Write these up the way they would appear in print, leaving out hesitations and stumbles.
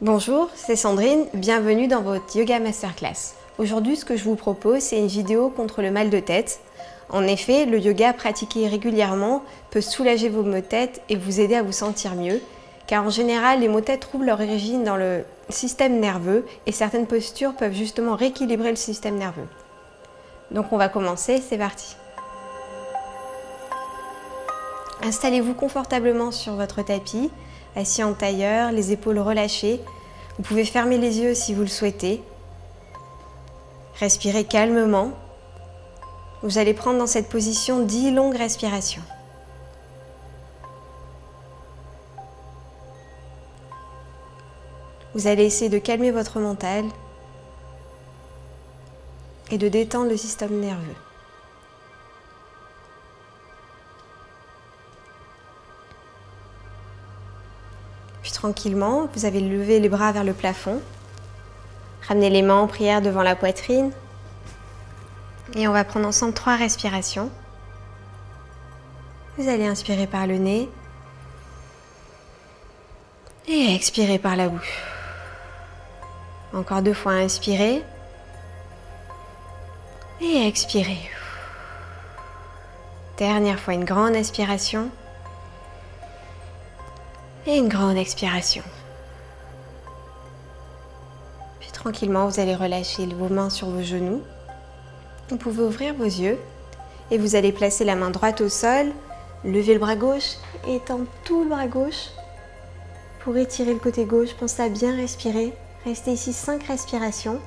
Bonjour, c'est Sandrine, bienvenue dans votre Yoga Masterclass. Aujourd'hui, ce que je vous propose, c'est une vidéo contre le mal de tête. En effet, le yoga pratiqué régulièrement peut soulager vos maux de tête et vous aider à vous sentir mieux, car en général, les maux de tête trouvent leur origine dans le système nerveux et certaines postures peuvent justement rééquilibrer le système nerveux. Donc on va commencer, c'est parti. Installez-vous confortablement sur votre tapis, assis en tailleur, les épaules relâchées. Vous pouvez fermer les yeux si vous le souhaitez. Respirez calmement. Vous allez prendre dans cette position 10 longues respirations. Vous allez essayer de calmer votre mental et de détendre le système nerveux. Puis tranquillement, vous avez levé les bras vers le plafond. Ramenez les mains en prière devant la poitrine. Et on va prendre ensemble 3 respirations. Vous allez inspirer par le nez. Et expirer par la bouche. Encore 2 fois, inspirez. Et expirez. Dernière fois, une grande inspiration. Et une grande expiration. Puis tranquillement, vous allez relâcher vos mains sur vos genoux. Vous pouvez ouvrir vos yeux et vous allez placer la main droite au sol, lever le bras gauche et étendre tout le bras gauche pour étirer le côté gauche. Pensez à bien respirer. Restez ici 5 respirations.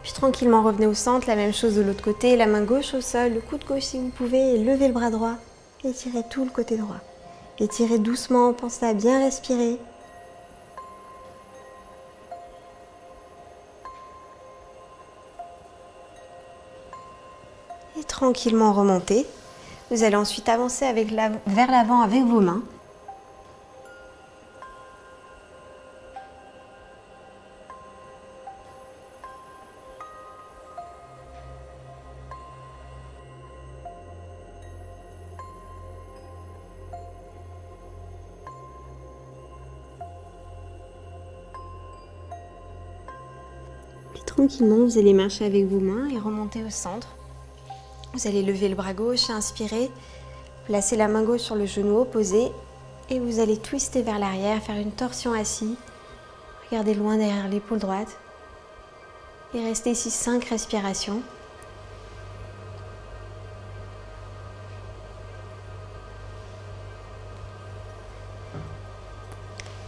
Puis tranquillement revenez au centre, la même chose de l'autre côté, la main gauche au sol, le coude gauche si vous pouvez, et levez le bras droit, étirez tout le côté droit. Étirez doucement, pensez à bien respirer. Et tranquillement remontez. Vous allez ensuite avancer vers l'avant avec vos mains. Tranquillement, vous allez marcher avec vos mains et remonter au centre. Vous allez lever le bras gauche, inspirer, placer la main gauche sur le genou opposé et vous allez twister vers l'arrière, faire une torsion assis. Regardez loin derrière l'épaule droite et restez ici 5 respirations.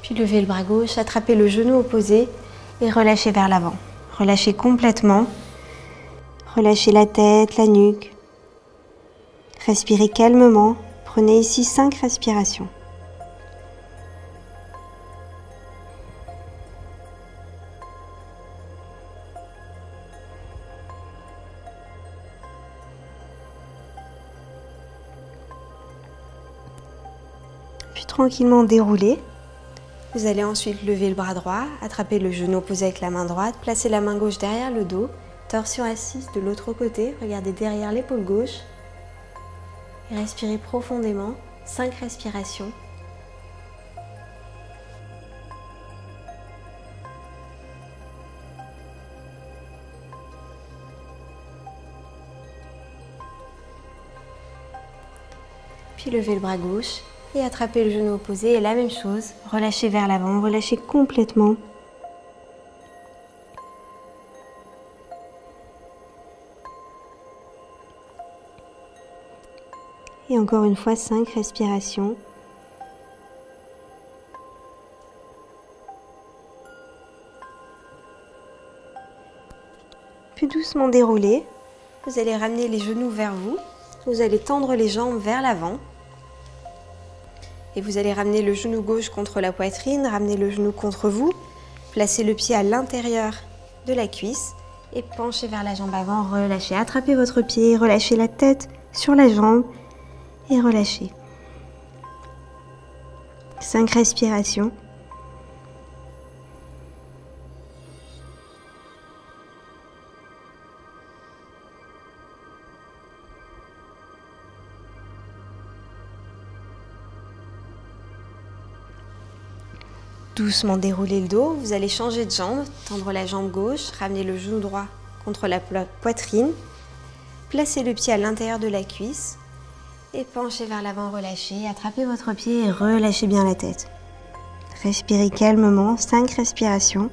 Puis levez le bras gauche, attrapez le genou opposé et relâchez vers l'avant. Relâchez complètement. Relâchez la tête, la nuque. Respirez calmement. Prenez ici 5 respirations. Puis tranquillement déroulez. Vous allez ensuite lever le bras droit, attraper le genou opposé avec la main droite, placer la main gauche derrière le dos, torsion assise de l'autre côté, regardez derrière l'épaule gauche et respirez profondément, 5 respirations. Puis levez le bras gauche. Et attrapez le genou opposé et la même chose, relâchez vers l'avant, relâchez complètement. Et encore une fois, 5 respirations. Puis doucement dérouler, vous allez ramener les genoux vers vous, vous allez tendre les jambes vers l'avant. Et vous allez ramener le genou gauche contre la poitrine, ramener le genou contre vous, placez le pied à l'intérieur de la cuisse et penchez vers la jambe avant, relâchez. Attrapez votre pied, relâchez la tête sur la jambe et relâchez. 5 respirations. Doucement déroulez le dos, vous allez changer de jambe, tendre la jambe gauche, ramener le genou droit contre la poitrine, placez le pied à l'intérieur de la cuisse et penchez vers l'avant, relâchez, attrapez votre pied et relâchez bien la tête. Respirez calmement, 5 respirations.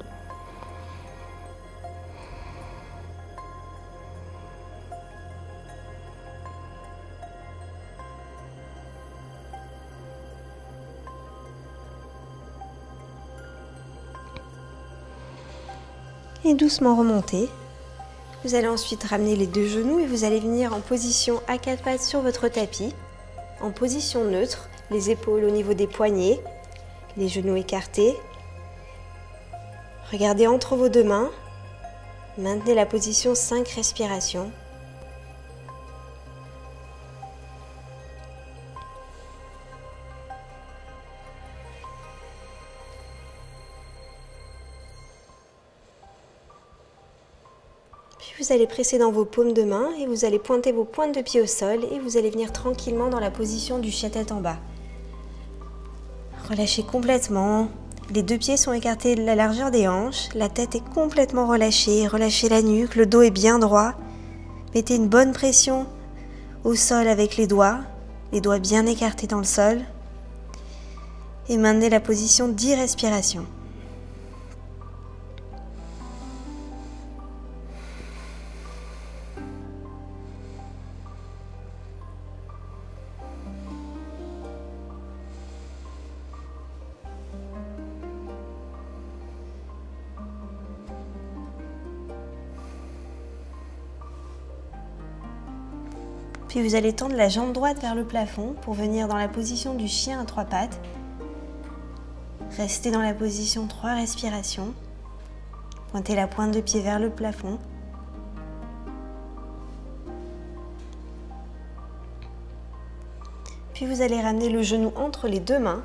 Et doucement remonter. Vous allez ensuite ramener les deux genoux et vous allez venir en position à quatre pattes sur votre tapis, en position neutre, les épaules au niveau des poignets, les genoux écartés. Regardez entre vos deux mains, maintenez la position 5 respirations. Puis vous allez presser dans vos paumes de main et vous allez pointer vos pointes de pied au sol et vous allez venir tranquillement dans la position du chien tête en bas. Relâchez complètement, les deux pieds sont écartés de la largeur des hanches, la tête est complètement relâchée, relâchez la nuque, le dos est bien droit. Mettez une bonne pression au sol avec les doigts bien écartés dans le sol et maintenez la position 10 respirations. Puis vous allez tendre la jambe droite vers le plafond pour venir dans la position du chien à 3 pattes. Restez dans la position 3 respirations. Pointez la pointe de pied vers le plafond. Puis vous allez ramener le genou entre les deux mains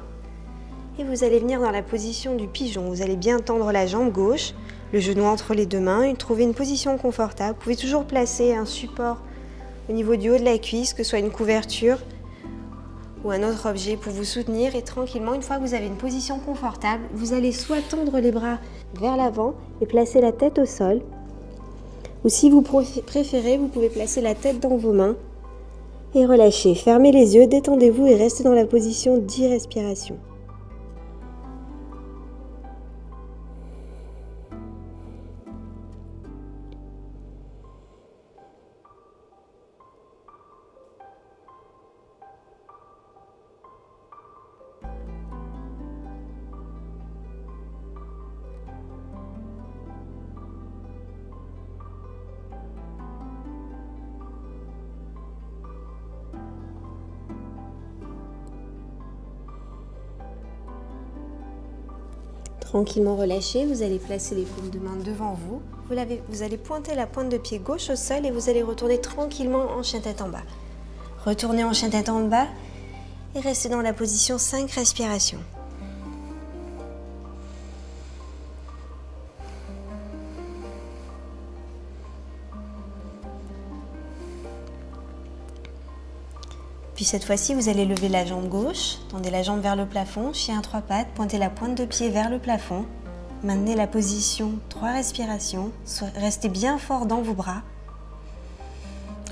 et vous allez venir dans la position du pigeon. Vous allez bien tendre la jambe gauche, le genou entre les deux mains et trouver une position confortable. Vous pouvez toujours placer un support au niveau du haut de la cuisse, que ce soit une couverture ou un autre objet pour vous soutenir. Et tranquillement, une fois que vous avez une position confortable, vous allez soit tendre les bras vers l'avant et placer la tête au sol, ou si vous préférez, vous pouvez placer la tête dans vos mains et relâcher. Fermez les yeux, détendez-vous et restez dans la position 10 respirations. Tranquillement relâché, vous allez placer les paumes de main devant vous. Vous allez pointer la pointe de pied gauche au sol et vous allez retourner tranquillement en chien tête en bas. Retournez en chien tête en bas et restez dans la position 5 respirations. Puis cette fois-ci, vous allez lever la jambe gauche, tendez la jambe vers le plafond, chien à 3 pattes, pointez la pointe de pied vers le plafond. Maintenez la position 3 respirations, restez bien fort dans vos bras.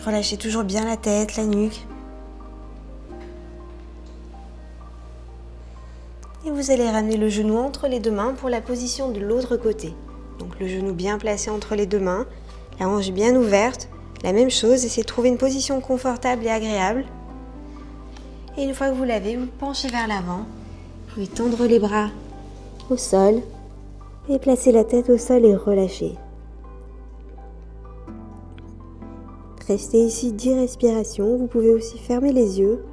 Relâchez toujours bien la tête, la nuque. Et vous allez ramener le genou entre les deux mains pour la position de l'autre côté. Donc le genou bien placé entre les deux mains, la hanche bien ouverte. La même chose, essayez de trouver une position confortable et agréable. Et une fois que vous l'avez, vous penchez vers l'avant. Vous pouvez tendre les bras au sol et placer la tête au sol et relâcher. Restez ici 10 respirations. Vous pouvez aussi fermer les yeux.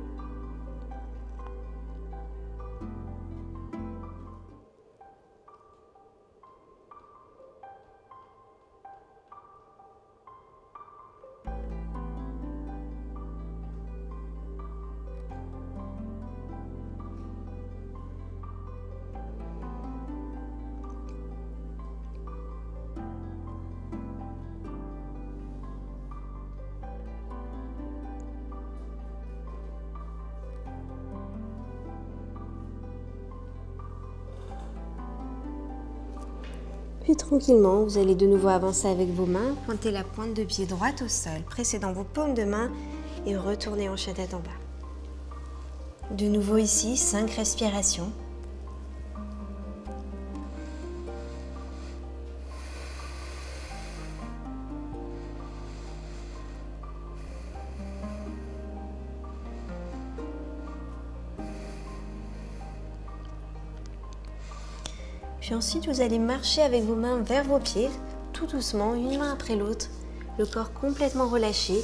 Puis tranquillement, vous allez de nouveau avancer avec vos mains, pointer la pointe de pied droite au sol, presser dans vos paumes de main et retourner en chat tête en bas. De nouveau ici, 5 respirations. Puis ensuite, vous allez marcher avec vos mains vers vos pieds, tout doucement, une main après l'autre, le corps complètement relâché.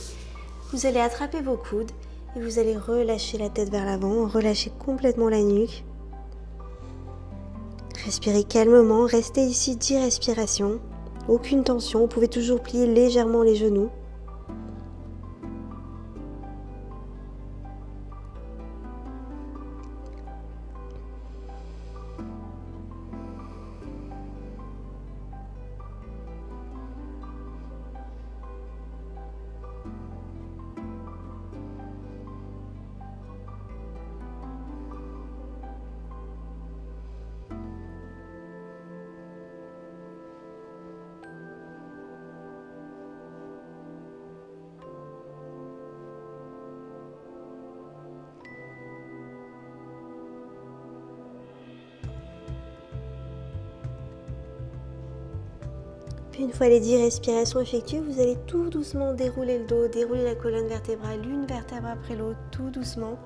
Vous allez attraper vos coudes et vous allez relâcher la tête vers l'avant, relâcher complètement la nuque. Respirez calmement, restez ici 10 respirations, aucune tension, vous pouvez toujours plier légèrement les genoux. Puis une fois les 10 respirations effectuées, vous allez tout doucement dérouler le dos, dérouler la colonne vertébrale, l'une vertèbre après l'autre, tout doucement.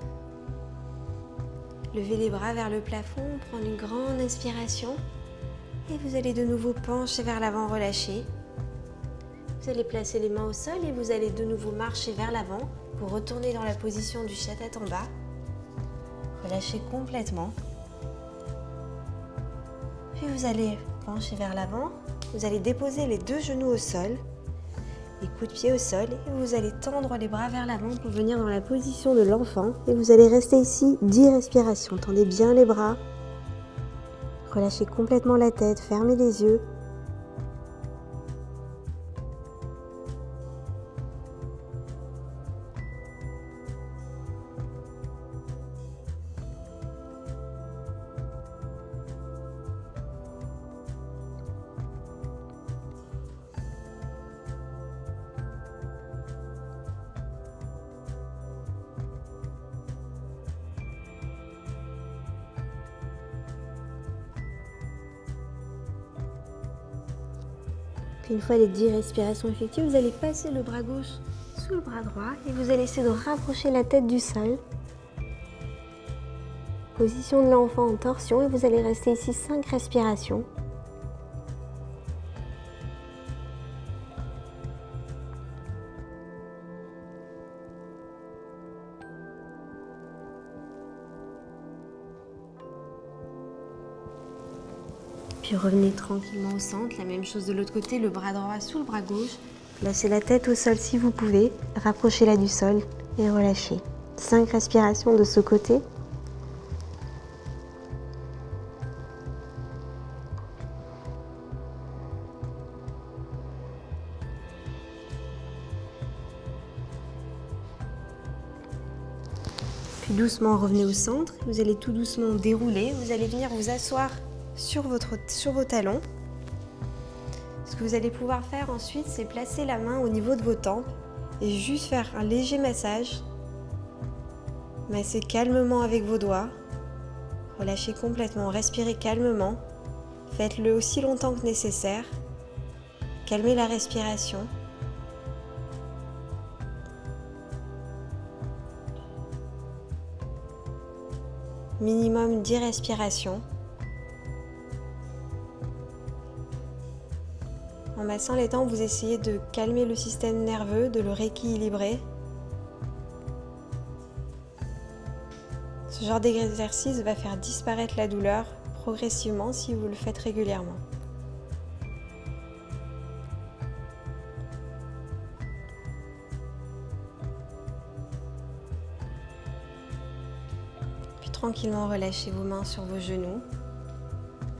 Levez les bras vers le plafond, prendre une grande inspiration et vous allez de nouveau pencher vers l'avant, relâcher. Vous allez placer les mains au sol et vous allez de nouveau marcher vers l'avant pour retourner dans la position du chat tête en bas. Relâchez complètement. Puis vous allez pencher vers l'avant. Vous allez déposer les 2 genoux au sol, les coups de pied au sol et vous allez tendre les bras vers l'avant pour venir dans la position de l'enfant et vous allez rester ici 10 respirations. Tendez bien les bras, relâchez complètement la tête, fermez les yeux. Une fois les 10 respirations effectuées, vous allez passer le bras gauche sous le bras droit et vous allez essayer de rapprocher la tête du sol. Position de l'enfant en torsion et vous allez rester ici 5 respirations. Puis revenez tranquillement au centre, la même chose de l'autre côté, le bras droit sous le bras gauche. Placez la tête au sol si vous pouvez, rapprochez-la du sol et relâchez. 5 respirations de ce côté. Puis doucement revenez au centre, vous allez tout doucement dérouler, vous allez venir vous asseoir sur vos talons. Ce que vous allez pouvoir faire ensuite, c'est placer la main au niveau de vos tempes et juste faire un léger massage. Massez calmement avec vos doigts. Relâchez complètement, respirez calmement. Faites-le aussi longtemps que nécessaire. Calmez la respiration. Minimum 10 respirations. En massant les tempes, vous essayez de calmer le système nerveux, de le rééquilibrer. Ce genre d'exercice va faire disparaître la douleur progressivement si vous le faites régulièrement. Puis tranquillement relâchez vos mains sur vos genoux.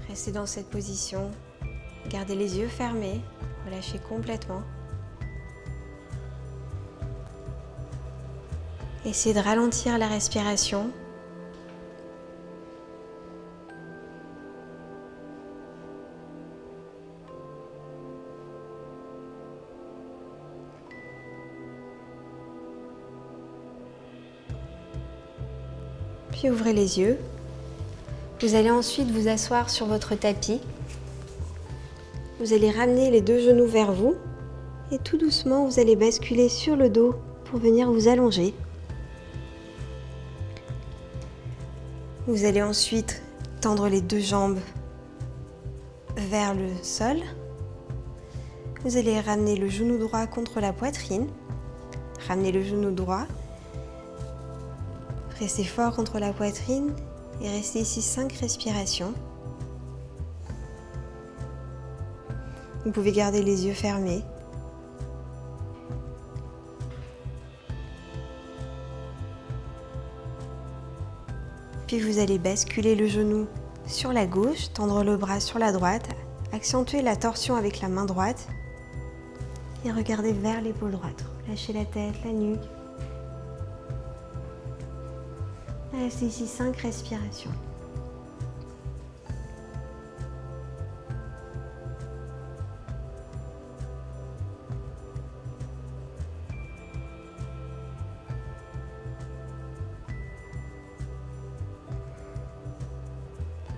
Restez dans cette position. Gardez les yeux fermés, relâchez complètement. Essayez de ralentir la respiration. Puis ouvrez les yeux. Vous allez ensuite vous asseoir sur votre tapis. Vous allez ramener les deux genoux vers vous et tout doucement vous allez basculer sur le dos pour venir vous allonger. Vous allez ensuite tendre les deux jambes vers le sol. Vous allez ramener le genou droit contre la poitrine. Ramenez le genou droit. Pressez fort contre la poitrine et restez ici 5 respirations. Vous pouvez garder les yeux fermés. Puis vous allez basculer le genou sur la gauche, tendre le bras sur la droite, accentuer la torsion avec la main droite et regardez vers l'épaule droite. Lâchez la tête, la nuque. Restez ici 5 respirations.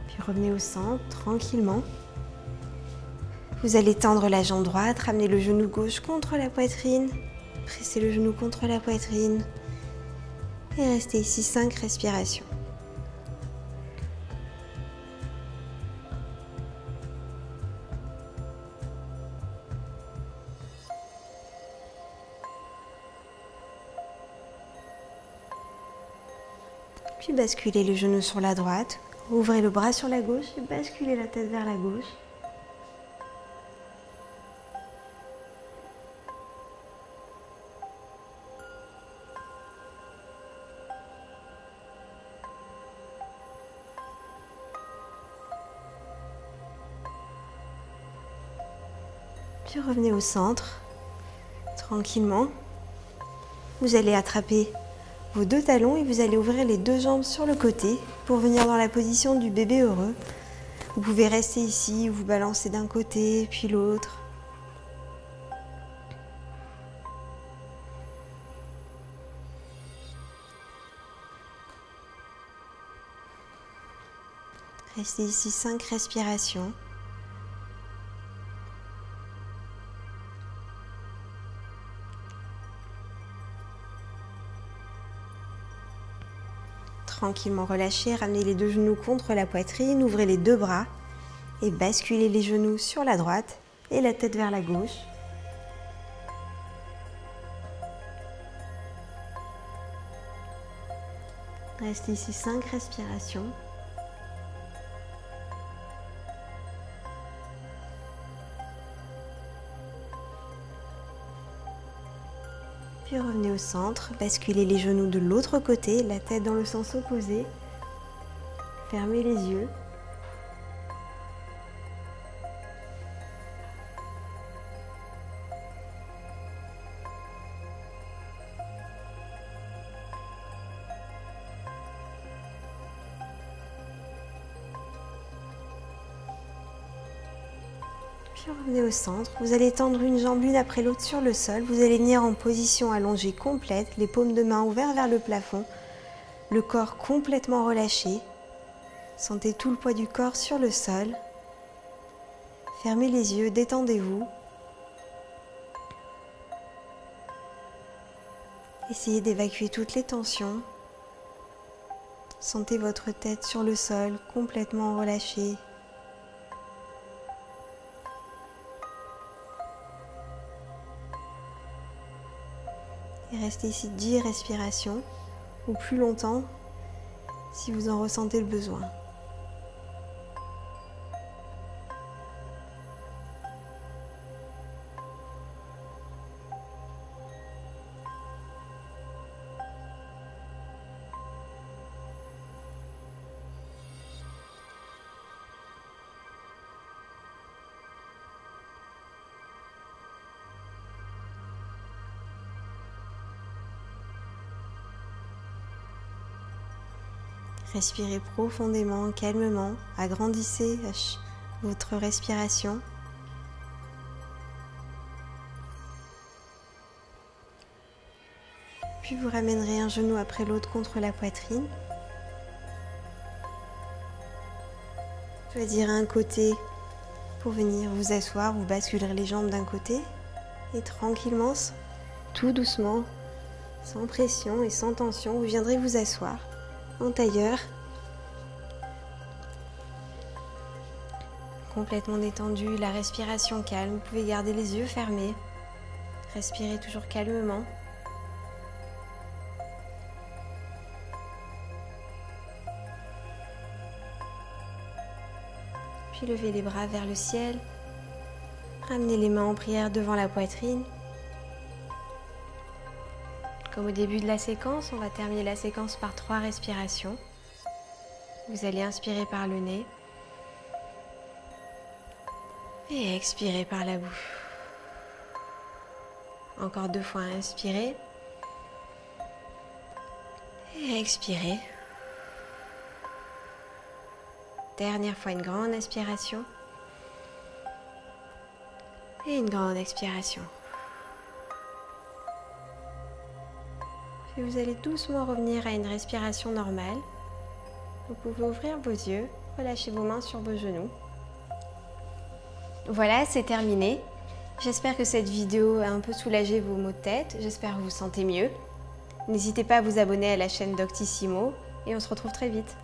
Puis revenez au centre tranquillement. Vous allez tendre la jambe droite, ramener le genou gauche contre la poitrine, pressez le genou contre la poitrine et restez ici 5 respirations. Puis basculez le genou sur la droite, ouvrez le bras sur la gauche et basculez la tête vers la gauche. Puis revenez au centre, tranquillement. Vous allez attraper vos deux talons et vous allez ouvrir les deux jambes sur le côté pour venir dans la position du bébé heureux. Vous pouvez rester ici, vous balancer d'un côté puis l'autre. Restez ici 5 respirations. Tranquillement relâchez, ramenez les deux genoux contre la poitrine, ouvrez les deux bras et basculez les genoux sur la droite et la tête vers la gauche. Restez ici 5 respirations. Puis revenez au centre, basculez les genoux de l'autre côté, la tête dans le sens opposé. Fermez les yeux. Puis revenez au centre, vous allez tendre une jambe l'une après l'autre sur le sol, vous allez venir en position allongée complète, les paumes de main ouvertes vers le plafond, le corps complètement relâché. Sentez tout le poids du corps sur le sol. Fermez les yeux, détendez-vous. Essayez d'évacuer toutes les tensions. Sentez votre tête sur le sol, complètement relâchée. Et restez ici 10 respirations ou plus longtemps si vous en ressentez le besoin. Respirez profondément, calmement, agrandissez votre respiration. Puis vous ramènerez un genou après l'autre contre la poitrine. Choisir un côté pour venir vous asseoir. Vous basculerez les jambes d'un côté et tranquillement, tout doucement, sans pression et sans tension, vous viendrez vous asseoir en tailleur, complètement détendu, la respiration calme. Vous pouvez garder les yeux fermés, respirer toujours calmement. Puis levez les bras vers le ciel, ramenez les mains en prière devant la poitrine. Comme au début de la séquence, on va terminer la séquence par 3 respirations. Vous allez inspirer par le nez et expirer par la bouche. Encore 2 fois, inspirez et expirez. Dernière fois, une grande inspiration et une grande expiration. Puis vous allez doucement revenir à une respiration normale. Vous pouvez ouvrir vos yeux, relâcher vos mains sur vos genoux. Voilà, c'est terminé. J'espère que cette vidéo a un peu soulagé vos maux de tête. J'espère que vous vous sentez mieux. N'hésitez pas à vous abonner à la chaîne Doctissimo et on se retrouve très vite.